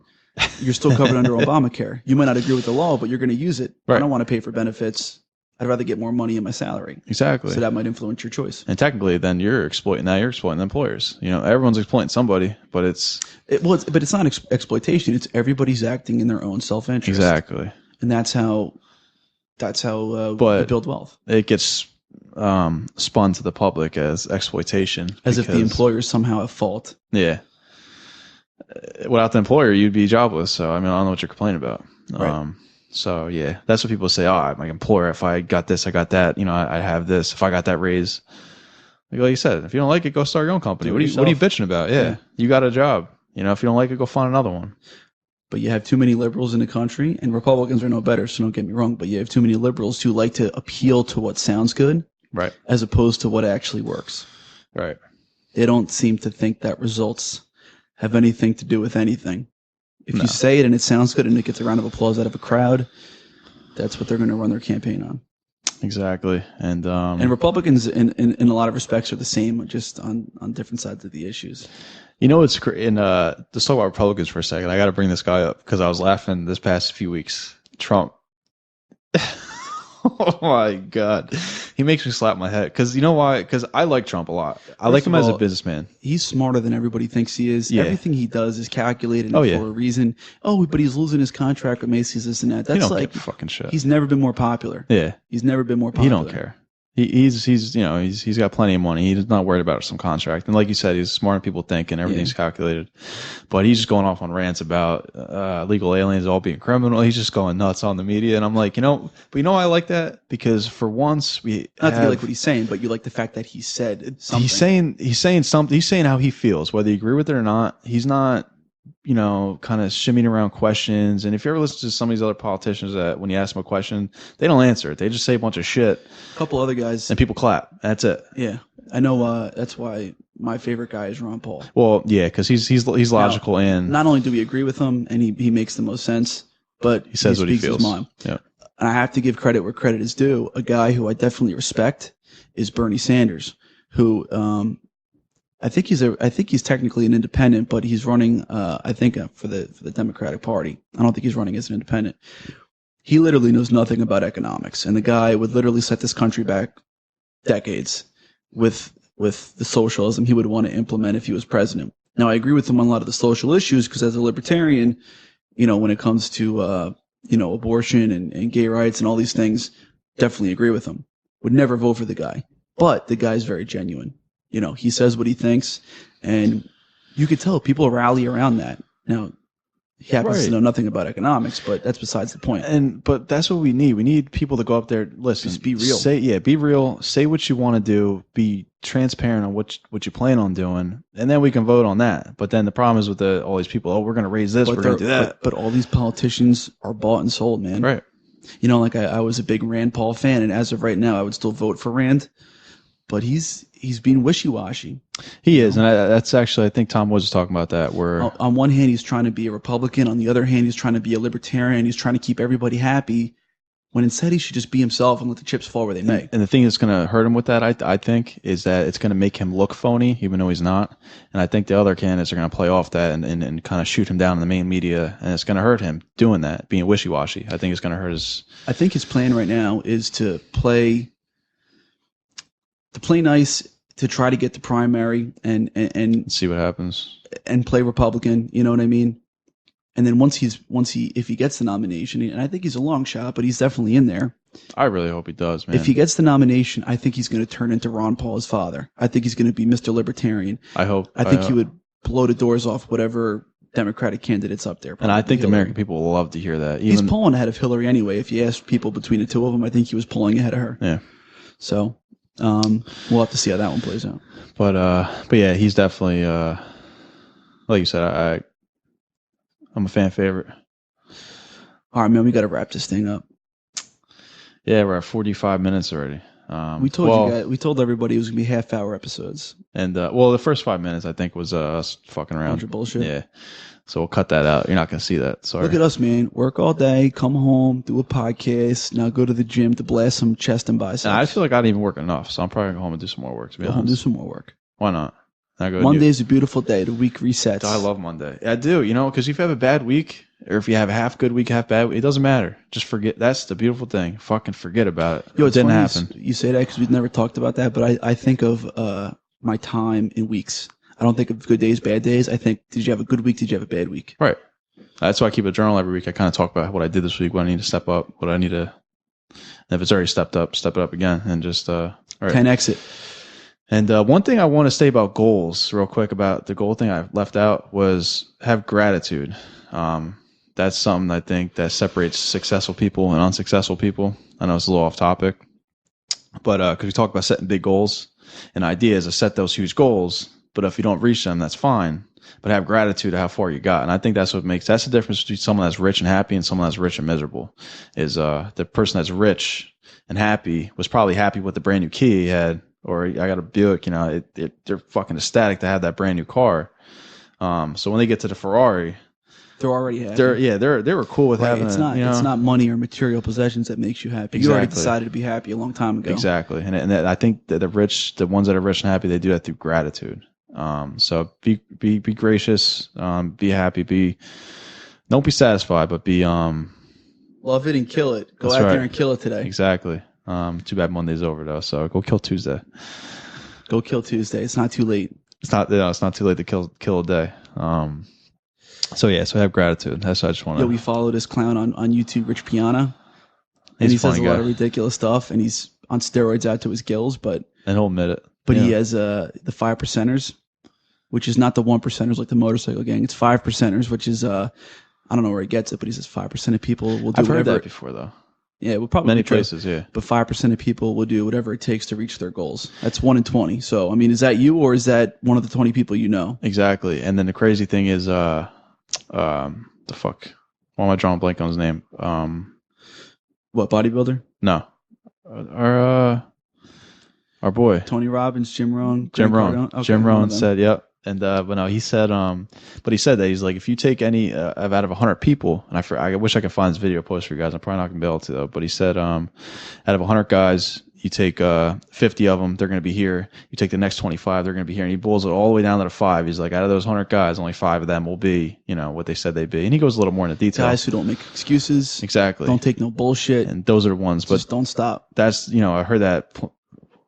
you're still covered under Obamacare. You might not agree with the law, but you're going to use it. Right. I don't want to pay for benefits. I'd rather get more money in my salary. Exactly. So that might influence your choice. And technically, then you're exploiting the employers. Everyone's exploiting somebody, but it's not exploitation. It's everybody's acting in their own self-interest. Exactly. And that's how we build wealth. It gets spun to the public as exploitation. As if the employer is somehow at fault. Yeah. without the employer, you'd be jobless. So, I mean, I don't know what you're complaining about. Right. So, yeah, that's what people say. Oh, my employer, if I got this, I got that. You know, I have this. If I got that raise. Like you said, if you don't like it, go start your own company. What are you bitching about? Yeah, you got a job. You know, if you don't like it, go find another one. But you have too many liberals in the country, and Republicans are no better, so don't get me wrong, but you have too many liberals who like to appeal to what sounds good, right, as opposed to what actually works. Right. They don't seem to think that results have anything to do with anything. If you say it and it sounds good and it gets a round of applause out of a crowd, that's what they're going to run their campaign on. Exactly. And Republicans in a lot of respects are the same, just on different sides of the issues. You know, it's let's talk about Republicans for a second. I got to bring this guy up because I was laughing this past few weeks. Trump. Oh my God. He makes me slap my head. Because you know why? Because I like Trump a lot. I like him as a businessman. He's smarter than everybody thinks he is. Yeah. Everything he does is calculated for a reason. Oh, but he's losing his contract with Macy's, this and that. That's like fucking shit. He's never been more popular. Yeah. He's never been more popular. He don't care. He's got plenty of money. He's not worried about some contract. And like you said, he's smarter than people think, and everything's calculated. But he's just going off on rants about illegal aliens all being criminal. He's just going nuts on the media, and I'm like, but I like that because for once not that you like what he's saying, but you like the fact that he said something. He's saying something. He's saying how he feels, whether you agree with it or not. He's not, kind of shimmying around questions. And if you ever listen to some of these other politicians that when you ask them a question, they don't answer it. They just say a bunch of shit. A couple other guys. And people clap. That's it. Yeah. I know that's why my favorite guy is Ron Paul. Well, yeah, because he's logical and not only do we agree with him and he makes the most sense, but he says what he feels. His mind. Yeah. And I have to give credit where credit is due. A guy who I definitely respect is Bernie Sanders, who I think he's technically an independent, but he's running for the Democratic Party. I don't think he's running as an independent. He literally knows nothing about economics, and the guy would literally set this country back decades with the socialism he would want to implement if he was president. Now, I agree with him on a lot of the social issues because as a libertarian, when it comes to abortion and gay rights and all these things, definitely agree with him. Would never vote for the guy, but the guy's very genuine. He says what he thinks, and you could tell people rally around that. Now, he happens to know nothing about economics, but that's besides the point. But that's what we need. We need people to go up there, listen, just be real. Be real. Say what you want to do. Be transparent on what you plan on doing, and then we can vote on that. But then the problem is with all these people. Oh, we're going to raise this. We're going to do that. But all these politicians are bought and sold, man. Right. Like I was a big Rand Paul fan, and as of right now, I would still vote for Rand. But he's being wishy-washy. He is, and that's actually, I think Tom was talking about that. Where on one hand, he's trying to be a Republican. On the other hand, he's trying to be a libertarian. He's trying to keep everybody happy, when instead he should just be himself and let the chips fall where they may. And the thing that's going to hurt him with that, I think, is that it's going to make him look phony, even though he's not. And I think the other candidates are going to play off that and kind of shoot him down in the main media, and it's going to hurt him doing that, being wishy-washy. I think it's going to hurt his. I think his plan right now is to play nice, to try to get the primary and see what happens and play Republican. You know what I mean? And then if he gets the nomination, and I think he's a long shot, but he's definitely in there. I really hope he does, man. If he gets the nomination, I think he's going to turn into Ron Paul's father. I think he's going to be Mr. Libertarian. I hope. I think he would blow the doors off whatever Democratic candidates up there. And I think the American people will love to hear that. He's pulling ahead of Hillary anyway. If you ask people between the two of them, I think he was pulling ahead of her. Yeah. So we'll have to see how that one plays out. But yeah, he's definitely like you said, I'm a fan favorite. All right, man, we got to wrap this thing up. Yeah, we're at 45 minutes already. We told everybody it was gonna be half-hour episodes. And the first 5 minutes I think was us fucking around. Bunch of bullshit. Yeah. So we'll cut that out. You're not gonna see that. Sorry. Look at us, man. Work all day, come home, do a podcast, now go to the gym to blast some chest and biceps. And I feel like I didn't even work enough, so I'm probably gonna go home and do some more work. To be honest, home, do some more work. Why not? Monday's a beautiful day. The week resets. I love Monday. I do. Because if you have a bad week, or if you have a half good week, half bad week, it doesn't matter. Just forget. That's the beautiful thing. Fucking forget about it. It didn't happen. You say that because we've never talked about that, but I think of my time in weeks. I don't think of good days, bad days. I think, did you have a good week? Did you have a bad week? Right. That's why I keep a journal every week. I kind of talk about what I did this week, what I need to step up, what I need to. And if it's already stepped up, step it up again, and just all right. 10x it. And one thing I want to say about goals, real quick, about the goal thing I left out was have gratitude. That's something I think that separates successful people and unsuccessful people. I know it's a little off topic, but because we talk about setting big goals, an idea is to set those huge goals. But if you don't reach them, that's fine. But have gratitude of how far you got. And I think that's the difference between someone that's rich and happy and someone that's rich and miserable. Is the person that's rich and happy was probably happy with the brand new key he had, or I got a Buick, they're fucking ecstatic to have that brand new car. So when they get to the Ferrari, they're already happy. They were cool with having it's not money or material possessions that makes you happy. You already decided to be happy a long time ago. Exactly. And I think that the ones that are rich and happy, they do that through gratitude. So be gracious, be happy, don't be satisfied, but be love it and kill it. Go out there and kill it today. Exactly. Too bad Monday's over though, so go kill Tuesday. Go kill Tuesday. It's not too late. It's not too late to kill a day. So have gratitude. That's what I just want to. Yeah, we follow this clown on YouTube, Rich Piana, and he says a lot of ridiculous stuff, and he's on steroids out to his gills, and he'll admit it. But he has the 5%ers, which is not the 1%ers like the motorcycle gang. It's 5%ers, which is I don't know where he gets it, but he says 5% of people will do whatever. I've heard that before though. Yeah, we'll probably many places, yeah. But 5% of people will do whatever it takes to reach their goals. That's 1 in 20. So I mean, is that you or is that one of the 20 people you know? Exactly. And then the crazy thing is, the fuck? Why am I drawing a blank on his name? What, bodybuilder? No, our boy Tony Robbins, Jim Rohn. Jim Rohn said, "Yep." And but no, he said, but he said that he's like, if you take any out of 100 people, and I wish I could find this video post for you guys. I'm probably not gonna be able to though. But he said, out of 100 guys, you take 50 of them, they're gonna be here. You take the next 25, they're gonna be here. And he boils it all the way down to the 5. He's like, out of those 100 guys, only 5 of them will be, what they said they'd be. And he goes a little more into detail. Guys who don't make excuses. Exactly. Don't take no bullshit. And those are the ones. Just don't stop. That's I heard that.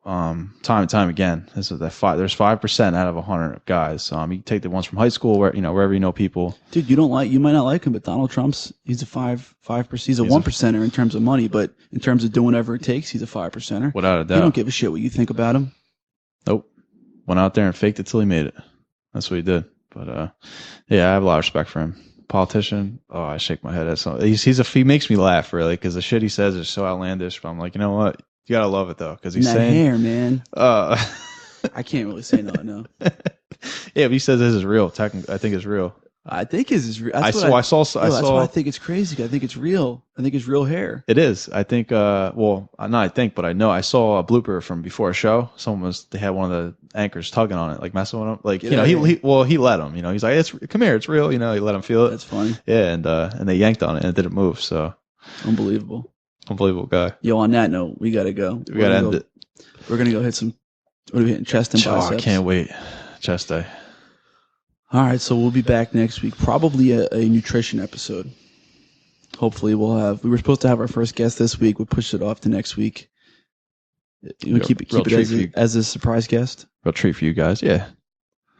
Time and time again. This is that 5. There's 5% out of 100 guys. You take the ones from high school, where wherever you know people. Dude, you might not like him, but Donald Trump's he's a 5%. He's a 1%er in terms of money, but in terms of doing whatever it takes, he's a 5%er. Without a doubt. He don't give a shit what you think about him. Nope. Went out there and faked it till he made it. That's what he did. But I have a lot of respect for him. Politician. Oh, I shake my head at something. He makes me laugh really because the shit he says is so outlandish. But I'm like, you know what? You gotta love it though, because he's saying hair, man. I can't really say no. Yeah, but he says this is real. Technically, I think it's real. I think is real. I saw. That's why I think it's crazy. I think it's real. I think it's real hair. It is. I think. Well, not I think, but I know. I saw a blooper from before a show. They had one of the anchors tugging on it, like messing with him. Like he let him. He's like, come here, it's real. He let him feel it. That's funny. Yeah, and they yanked on it and it didn't move. So unbelievable guy. Yo, on that note, we gotta go. We gotta end it. We're gonna go hit some. What are we hitting? Chest and biceps. I can't wait. Chest day. All right, so we'll be back next week. Probably a nutrition episode. Hopefully, we were supposed to have our first guest this week. We pushed it off to next week. You want to keep it as a surprise guest? Real treat for you guys. Yeah.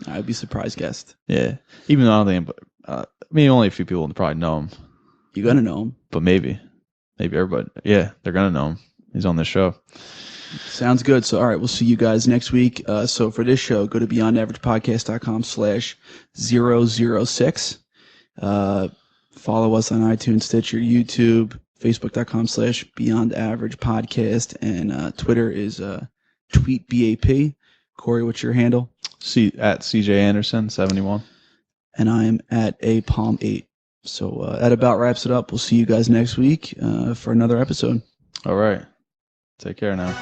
I'd be surprise guest. Yeah. Even though I don't think, only a few people probably know him. You're gonna know him, but maybe everybody. Yeah, they're gonna know him. He's on this show. Sounds good. So, all right, we'll see you guys next week. So for this show, go to beyondaveragepodcast.com/006. Follow us on iTunes, Stitcher, YouTube, Facebook.com/beyondaveragepodcast, and Twitter is tweetbap. Corey, what's your handle? At CJ Anderson 71. And I am at apalm8. So that about wraps it up. We'll see you guys next week for another episode. All right. Take care now.